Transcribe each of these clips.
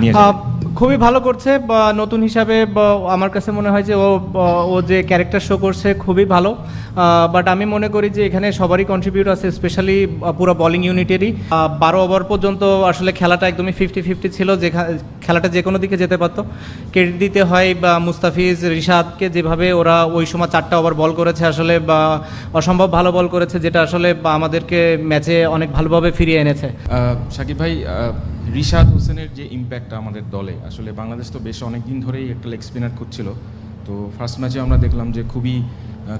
নিয়ে খুবই ভালো করছে বা নতুন হিসাবে আমার কাছে মনে হয় যে ও যে ক্যারেক্টার শো করছে খুবই ভালো। বাট আমি মনে করি যে এখানে সবারই কন্ট্রিবিউট আছে, স্পেশালি পুরো বোলিং ইউনিটেরই। 12 ওভার পর্যন্ত আসলে খেলাটা একদমই 50-50 ছিল, যে খেলাটা যে কোনো দিকে যেতে পারতো। ক্রেডিট দিতে হয় বা মুস্তাফিজ, রিশাদকে, যেভাবে ওরা ওই সময় 4টা ওভার বল করেছে আসলে বা অসম্ভব ভালো বল করেছে, যেটা আসলে আমাদেরকে ম্যাচে অনেক ভালোভাবে ফিরিয়ে এনেছে। সাকিব ভাই, রিশাদ হোসেনের যে ইম্প্যাক্ট আমাদের দলে, আসলে বাংলাদেশ তো বেশ অনেক দিন ধরেই একটা লেগ স্পিনার খুঁজছিল। তো ফার্স্ট ম্যাচে আমরা দেখলাম যে খুবই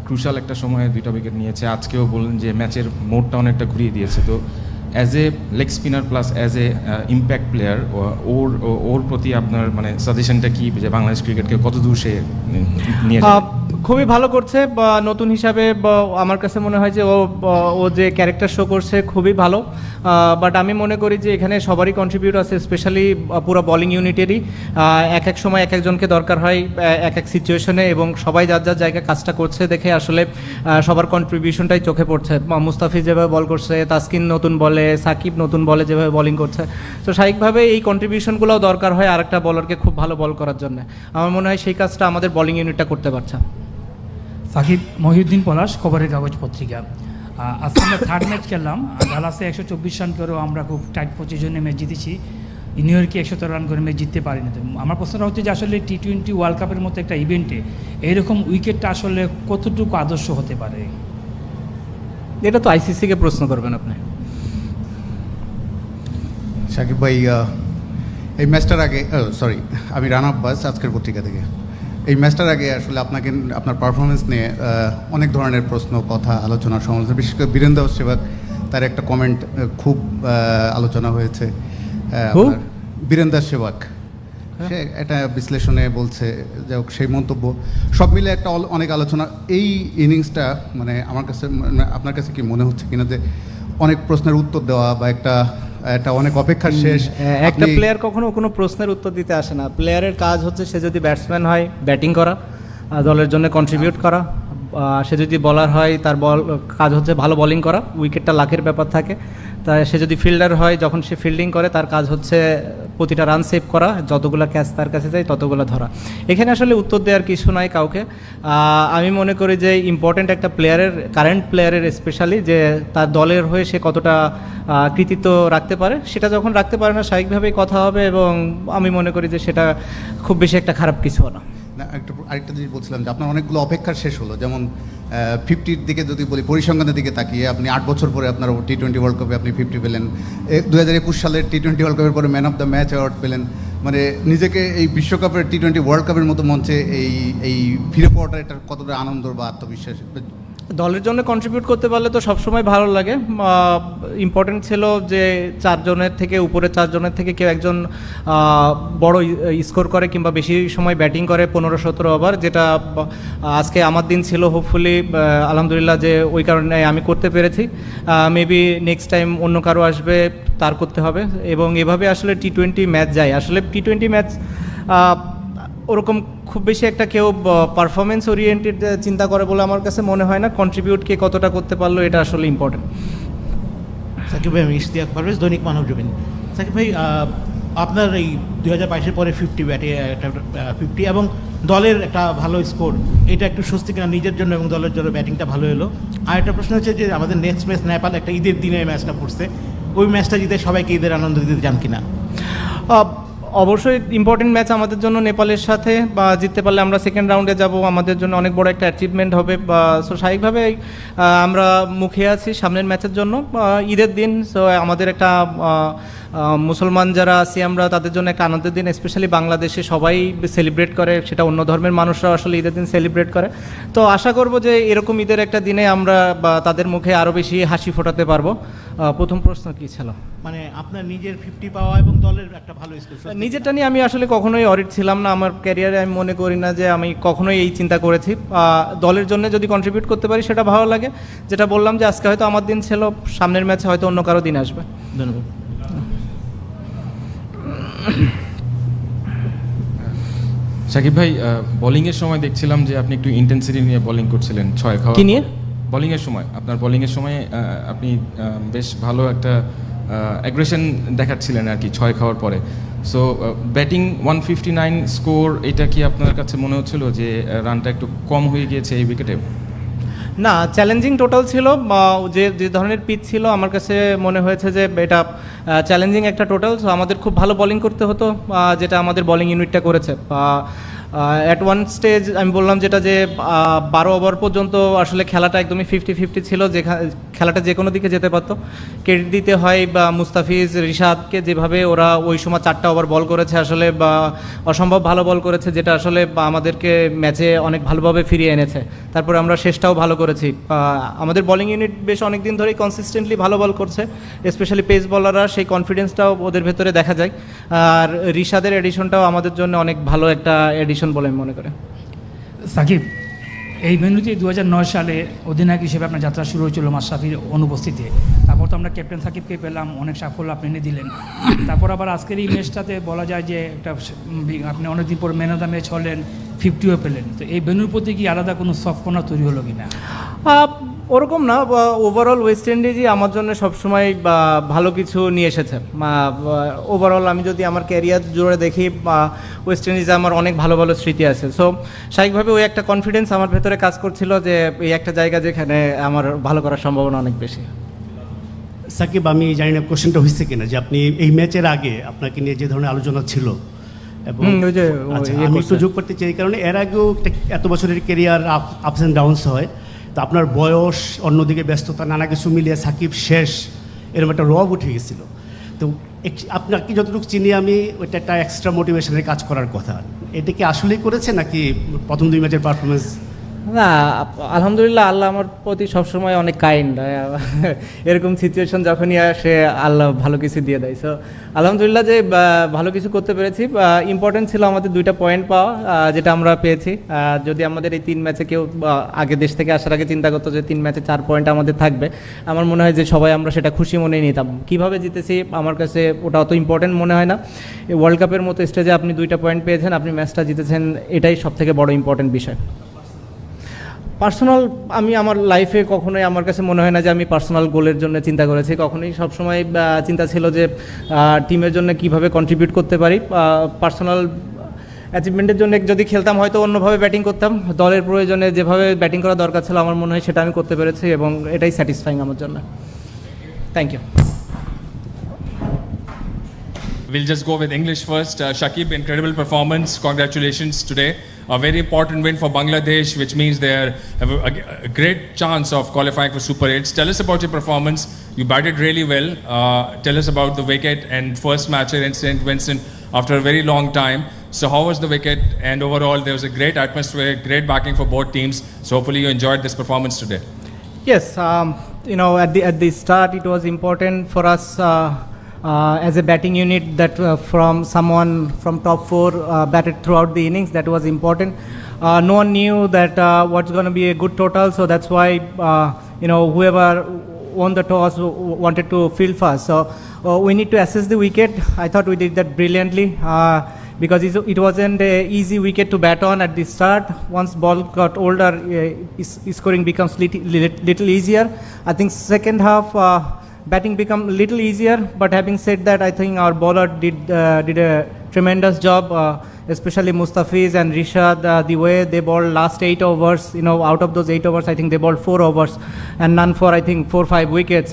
ক্রুশাল একটা সময়ে 2টা উইকেট নিয়েছে। আজকেও বললেন যে ম্যাচের মোডটা অনেকটা ঘুরিয়ে দিয়েছে। তো as a leg spinner plus as a impact player, ওর প্রতি আপনার মানে সাজেশনটা কি, যে বাংলাদেশ ক্রিকেটকে কত দূর সে নিয়ে যাবে? খুবই ভালো করছে বা নতুন হিসাবে আমার কাছে মনে হয় যে ও যে ক্যারেক্টার শো করছে খুবই ভালো। বাট আমি মনে করি যে এখানে সবারই কন্ট্রিবিউট আছে, স্পেশালি পুরো বোলিং ইউনিটেরই। এক এক সময় এক একজনকে দরকার হয় এক এক সিচুয়েশনে, এবং সবাই যার যার জায়গায় কাজটা করছে দেখে আসলে সবার কন্ট্রিবিউশনটাই চোখে পড়ছে। মুস্তাফিজ যেভাবে বল করছে, তাসকিন নতুন বলে, সাকিব নতুন বলে যেভাবে বোলিং করছে, তো স্বাভাবিকভাবে এই কন্ট্রিবিউশনগুলোও দরকার হয় আরেকটা বলারকে খুব ভালো বল করার জন্য। আমার মনে হয় সেই কাজটা আমাদের বোলিং ইউনিটটা করতে পারছে। সাকিব, মহিউদ্দিন পলাশ, খবরের কাগজ পত্রিকা। আজকে আমরা থার্ড ম্যাচ খেললাম। ডালাসে 124 রান করেও আমরা খুব টাইট পজিশনে ম্যাচ জিতেছি। নিউ ইয়র্কে 113 রান করে ম্যাচ জিততে পারিনি। তো আমার প্রশ্নটা হচ্ছে যে আসলে টি-20 ওয়ার্ল্ড কাপের মতো একটা ইভেন্টে এইরকম উইকেটটা আসলে কতটুকু আদর্শ হতে পারে? এটা তো আইসিসিকে প্রশ্ন করবেন আপনি। সাকিব ভাই, এই ম্যাচটার আগে আমি রানা আব্বাস, আজকের পত্রিকা থেকে। এই ম্যাচটার আগে আসলে আপনার পারফরমেন্স নিয়ে অনেক ধরনের প্রশ্ন, কথা, আলোচনা, সমালোচনা, বিশেষ করে বীরেন্দ্র সেবক তার একটা কমেন্ট খুব আলোচনা হয়েছে। বীরেন্দ্র সেবক সে একটা বিশ্লেষণে বলছে, যাই হোক, সেই মন্তব্য সব মিলে একটা অনেক আলোচনা। এই ইনিংসটা মানে আমার কাছে, আপনার কাছে কি মনে হচ্ছে কিনা যে অনেক প্রশ্নের উত্তর দেওয়া বা একটা অনেক অপেক্ষার শেষ? একটা প্লেয়ার কখনো কোনো প্রশ্নের উত্তর দিতে আসে না। প্লেয়ারের কাজ হচ্ছে সে যদি ব্যাটসম্যান হয় ব্যাটিং করা, দলের জন্য কন্ট্রিবিউট করা। সে যদি বলার হয় তার কাজ হচ্ছে ভালো বোলিং করা, উইকেটটা লাখের ব্যাপার থাকে। তাই সে যদি ফিল্ডার হয়, যখন সে ফিল্ডিং করে তার কাজ হচ্ছে প্রতিটা রান সেভ করা, যতগুলো ক্যাচ তার কাছে যায় ততগুলো ধরা। এখানে আসলে উত্তর দেওয়ার কিছু নাই কাউকে। আমি মনে করি যে ইম্পর্ট্যান্ট একটা প্লেয়ারের, কারেন্ট প্লেয়ারের স্পেশালি, যে তার দলের হয়ে সে কতটা কৃতিত্ব রাখতে পারে। সেটা যখন রাখতে পারে না, স্বাভাবিকভাবেই কথা হবে, এবং আমি মনে করি যে সেটা খুব বেশি একটা খারাপ কিছু না। আরেকটা জিনিস বলছিলাম যে আপনার অনেকগুলো অপেক্ষার শেষ হলো। যেমন 50-র দিকে যদি বলি, পরিসংখ্যানের দিকে তাকিয়ে আপনি 8 বছর পরে আপনার টি-20 ওয়ার্ল্ড কাপে আপনি 50 পেলেন। 2021 সালের টি-20 ওয়ার্ল্ড কাপের পরে man of the match award পেলেন। মানে নিজেকে এই বিশ্বকাপের টি-20 ওয়ার্ল্ড কাপের মতো মঞ্চে এই ফিরে পাওয়াটা এটা কতটা আনন্দ বা আত্মবিশ্বাস? দলের জন্য কন্ট্রিবিউট করতে পারলে তো সবসময় ভালো লাগে। ইম্পর্টেন্ট ছিল যে 4 জনের থেকে, উপরে 4 জনের থেকে কেউ একজন বড় স্কোর করে কিংবা বেশি সময় ব্যাটিং করে, 15-17 ওভার, যেটা আজকে আমার দিন ছিল। হোপফুলি আলহামদুলিল্লাহ যে ওই কারণে আমি করতে পেরেছি। মেবি নেক্সট টাইম অন্য কারো আসবে, তার করতে হবে। এবং এভাবে আসলে টি-20 ম্যাচ যায়। আসলে টি-20 ম্যাচ ওরকম খুব বেশি একটা কেউ পারফরমেন্স ওরিয়েন্টেড চিন্তা করে বলে আমার কাছে মনে হয় না। কন্ট্রিবিউট কে কতটা করতে পারলো, এটা আসলে ইম্পর্টেন্ট। সাকিব ভাই, আমি ইশতিয়াক পারভেজ, দৈনিক মানবজমিন। সাকিব ভাই, আপনার এই 2022-এর পরে 50 ব্যাটে একটা 50 এবং দলের একটা ভালো স্কোর, এটা একটু স্বস্তি কিনা নিজের জন্য এবং দলের জন্য? ব্যাটিংটা ভালো এলো। আর একটা প্রশ্ন হচ্ছে যে আমাদের নেক্সট ম্যাচ নেপাল, একটা ঈদের দিনে ম্যাচটা পড়ছে, ওই ম্যাচটা জিতে সবাইকে ঈদের আনন্দ দিতে চান কিনা? অবশ্যই ইম্পর্টেন্ট ম্যাচ আমাদের জন্য নেপালের সাথে, বা জিততে পারলে আমরা সেকেন্ড রাউন্ডে যাব, আমাদের জন্য অনেক বড় একটা অ্যাচিভমেন্ট হবে। সো স্বাভাবিকভাবে আমরা মুখে আছি সামনের ম্যাচের জন্য। ঈদের দিন, সো আমাদের একটা মুসলমান যারা আছি আমরা, তাদের জন্য একটা আনন্দের দিন। স্পেশালি বাংলাদেশে সবাই সেলিব্রেট করে, সেটা অন্য ধর্মের মানুষরা আসলে ঈদের দিন সেলিব্রেট করে। তো আশা করব যে এরকম ঈদের একটা দিনে আমরা বা তাদের মুখে আরও বেশি হাসি ফোটাতে পারবো। প্রথম প্রশ্ন কী ছিল? মানে আপনার নিজের 50 পাওয়া এবং দলের একটা ভালো স্কোর। নিজেরটা নিয়ে আমি আসলে কখনোই অরিড ছিলাম না আমার ক্যারিয়ারে। আমি মনে করি না যে আমি কখনোই এই চিন্তা করেছি। দলের জন্য যদি কন্ট্রিবিউট করতে পারি সেটা ভালো লাগে। যেটা বললাম যে আজকে হয়তো আমার দিন ছিল, সামনের ম্যাচে হয়তো অন্য কারো দিন আসবে। ধন্যবাদ। সাকিব ভাই, বোলিংয়ের সময় দেখছিলাম যে আপনি একটু ইন্টেন্সিটি নিয়ে বোলিং করছিলেন। 6 খাওয়া কি নিয়ে? বোলিংয়ের সময়, আপনার বোলিংয়ের সময় আপনি বেশ ভালো একটা অ্যাগ্রেশন দেখাচ্ছিলেন আর কি 6 খাওয়ার পরে। সো ব্যাটিং 159 স্কোর, এটা কি আপনার কাছে মনে হচ্ছিল যে রানটা একটু কম হয়ে গিয়েছে এই উইকেটে? না, চ্যালেঞ্জিং টোটাল ছিল, যে যে ধরনের পিচ ছিল আমার কাছে মনে হয়েছে যে এটা চ্যালেঞ্জিং একটা টোটাল। সো আমাদের খুব ভালো বোলিং করতে হতো, যেটা আমাদের বোলিং ইউনিটটা করেছে। অ্যাট ওয়ান স্টেজ আমি বললাম যেটা যে 12 ওভার পর্যন্ত আসলে খেলাটা একদমই 50-50 ছিল, যে খেলাটা যে কোনো দিকে যেতে পারতো। ক্রেডিট দিতে হয় বা মুস্তাফিজ, রিশাদকে, যেভাবে ওরা ওই সময় 4টা ওভার বল করেছে, আসলে বা অসম্ভব ভালো বল করেছে, যেটা আসলে আমাদেরকে ম্যাচে অনেক ভালোভাবে ফিরিয়ে এনেছে। তারপরে আমরা শেষটাও ভালো করেছি। আমাদের বোলিং ইউনিট বেশ অনেক দিন ধরেই কনসিস্টেন্টলি ভালো বল করছে, স্পেশালি পেস বলাররা, সেই কনফিডেন্সটাও ওদের ভেতরে দেখা যায়। আর রিশাদের এডিশনটাও আমাদের জন্য অনেক ভালো একটা এডিশন বলে আমি মনে করি। সাকিব, এই ভেন্যুতে 2009 সালে অধিনায়ক হিসেবে আপনার যাত্রা শুরু হয়েছিল মাশরাফির অনুপস্থিতিতে। তারপর তো আমরা ক্যাপ্টেন সাকিবকে পেলাম, অনেক সাফল্য আপনি এনে দিলেন। তারপর আবার আজকের এই ম্যাচটাতে বলা যায় যে একটা আপনি অনেকদিন পর ম্যান অফ দ্য ম্যাচ হলেন, 50ও পেলেন। তো এই ভেন্যুর প্রতি কি আলাদা কোনো সফটকর্নার তৈরি হলো কি না? ওরকম না, ওভারঅল ওয়েস্ট ইন্ডিজই আমার জন্য সবসময় ভালো কিছু নিয়ে এসেছে। ওভারঅল আমি যদি আমার ক্যারিয়ার জুড়ে দেখি, ওয়েস্ট ইন্ডিজে আমার অনেক ভালো ভালো স্মৃতি আছে। সো স্বাভাবিকভাবে ওই একটা কনফিডেন্স আমার ভেতরে কাজ করছিল যে এই একটা জায়গা যেখানে আমার ভালো করার সম্ভাবনা অনেক বেশি। সাকিব, আমি জানি না কোশ্চেনটা হয়েছে কিনা, যে আপনি এই ম্যাচের আগে আপনাকে নিয়ে যে ধরনের আলোচনা ছিল, এবং ওই যে আচ্ছা, আমি একটু যোগ করতে চাই, এই কারণে এর আগেও এত বছরের কেরিয়ার আপস অ্যান্ড ডাউনস হয়। তো আপনার বয়স, অন্যদিকে ব্যস্ততা, নানা কিছু মিলিয়ে সাকিব শেষ এরকম একটা রব উঠে গেছিলো। তো আপনাকে যতটুকু চিনি আমি, ওইটা একটা এক্সট্রা মোটিভেশনের কাজ করার কথা। এটা কি আসলেই করেছে নাকি প্রথম 2 ম্যাচের পারফরমেন্স? না, আলহামদুলিল্লাহ, আল্লাহ আমার প্রতি সবসময় অনেক কাইন্ড। এরকম সিচুয়েশন যখনই আসে আল্লাহ ভালো কিছু দিয়ে দেয়। সো আলহামদুলিল্লাহ যে ভালো কিছু করতে পেরেছি। ইম্পর্টেন্ট ছিল আমাদের 2টা পয়েন্ট পাওয়া, যেটা আমরা পেয়েছি। যদি আমাদের এই 3 ম্যাচে কেউ আগে দেশ থেকে আসার আগে চিন্তা করতো যে 3 ম্যাচে 4 পয়েন্ট আমাদের থাকবে, আমার মনে হয় যে সবাই আমরা সেটা খুশি মনে নিতাম। কীভাবে জিতেছি আমার কাছে ওটা অত ইম্পর্টেন্ট মনে হয় না। ওয়ার্ল্ড কাপের মতো স্টেজে আপনি 2টা পয়েন্ট পেয়েছেন, আপনি ম্যাচটা জিতেছেন, এটাই সবথেকে বড় ইম্পর্টেন্ট বিষয়। পার্সোনাল, আমি আমার লাইফে কখনোই আমার কাছে মনে হয় না যে আমি পার্সোনাল গোলের জন্য চিন্তা করেছি। কখনোই সবসময় চিন্তা ছিল যে টিমের জন্য কিভাবে কন্ট্রিবিউট করতে পারি। পার্সোনাল অ্যাচিভমেন্টের জন্য যদি খেলতাম হয়তো অন্যভাবে ব্যাটিং করতাম। দলের প্রয়োজনে যেভাবে ব্যাটিং করা দরকার ছিল আমার মনে হয় সেটা আমি করতে পেরেছি, এবং এটাই স্যাটিসফাইং আমার জন্য। Thank you. We'll just go with English first. Shakib, incredible performance. Congratulations today. A very important win for Bangladesh, which means they have a great chance of qualifying for Super 8s. Tell us about your performance. You batted really well. Tell us about the wicket and first matcher in St. Vincent after a very long time. So how was the wicket? And overall, there was a great atmosphere, great backing for both teams. So hopefully you enjoyed this performance today. Yes, at the start it was important for us as a batting unit that from someone from top 4 batted throughout the innings. That was important. No one knew that what's going to be a good total, so that's why whoever won the toss wanted to field first. So we need to assess the wicket. I thought we did that brilliantly. Because it wasn't an easy wicket to bat on at the start. Once ball got older, scoring becomes little easier. I think second half batting become little easier. But having said that, I think our bowler did a tremendous job, especially Mustafiz and Rishad. The way they bowled last 8 overs, out of those 8 overs, I think they bowled 4 overs and none for I think 4-5 wickets.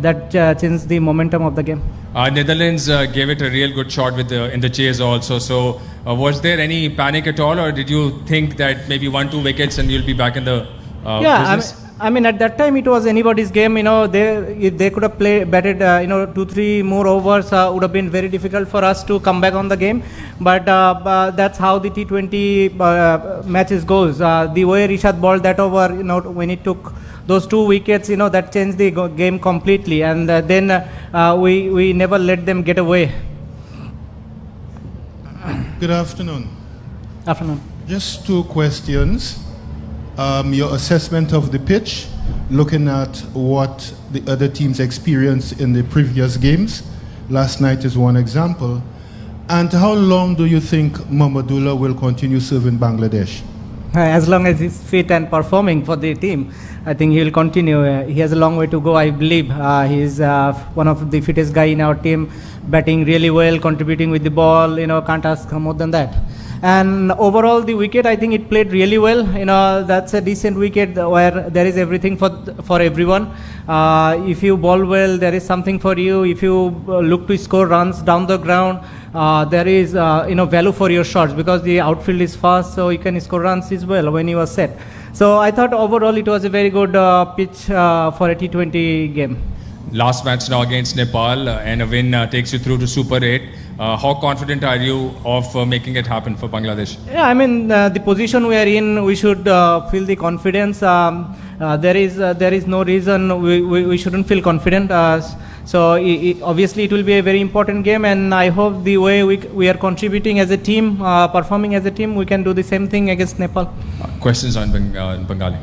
That changed the momentum of the game. Netherlands gave it a real good shot in the chase also. So was there any panic at all, or did you think that maybe 1-2 wickets and you'll be back in the business? I mean, at that time it was anybody's game. If they could have batted 2-3 more overs, would have been very difficult for us to come back on the game. But that's how the T20 matches goes. The way Rishad bowled that over, when he took those 2 wickets, that changed the game completely. And then we never let them get away. Good afternoon. Afternoon. Just 2 questions. Your assessment of the pitch, looking at what the other teams experienced in the previous games. Last night is one example. And how long do you think Mahmudullah will continue serving Bangladesh? As long as he's fit and performing for the team, I think he will continue. He has a long way to go, I believe. He's one of the fittest guy in our team. batting really well, contributing with the ball. Can't ask more than that. And overall, the wicket, I think it played really well. That's a decent wicket where there is everything for everyone. If you bowl well, there is something for you. If you look to score runs down the ground, there is value for your shots because the outfield is fast, so you can score runs as well when you are set. So I thought overall it was a very good pitch for a T20 game. Last match now against Nepal, and a win takes you through to Super 8. How confident are you of making it happen for Bangladesh? Yeah, I mean the position we are in, we should feel the confidence. There is no reason we shouldn't feel confident. So obviously it will be a very important game, and I hope the way we are contributing as a team, performing as a team, we can do the same thing against Nepal. Questions on Bengali.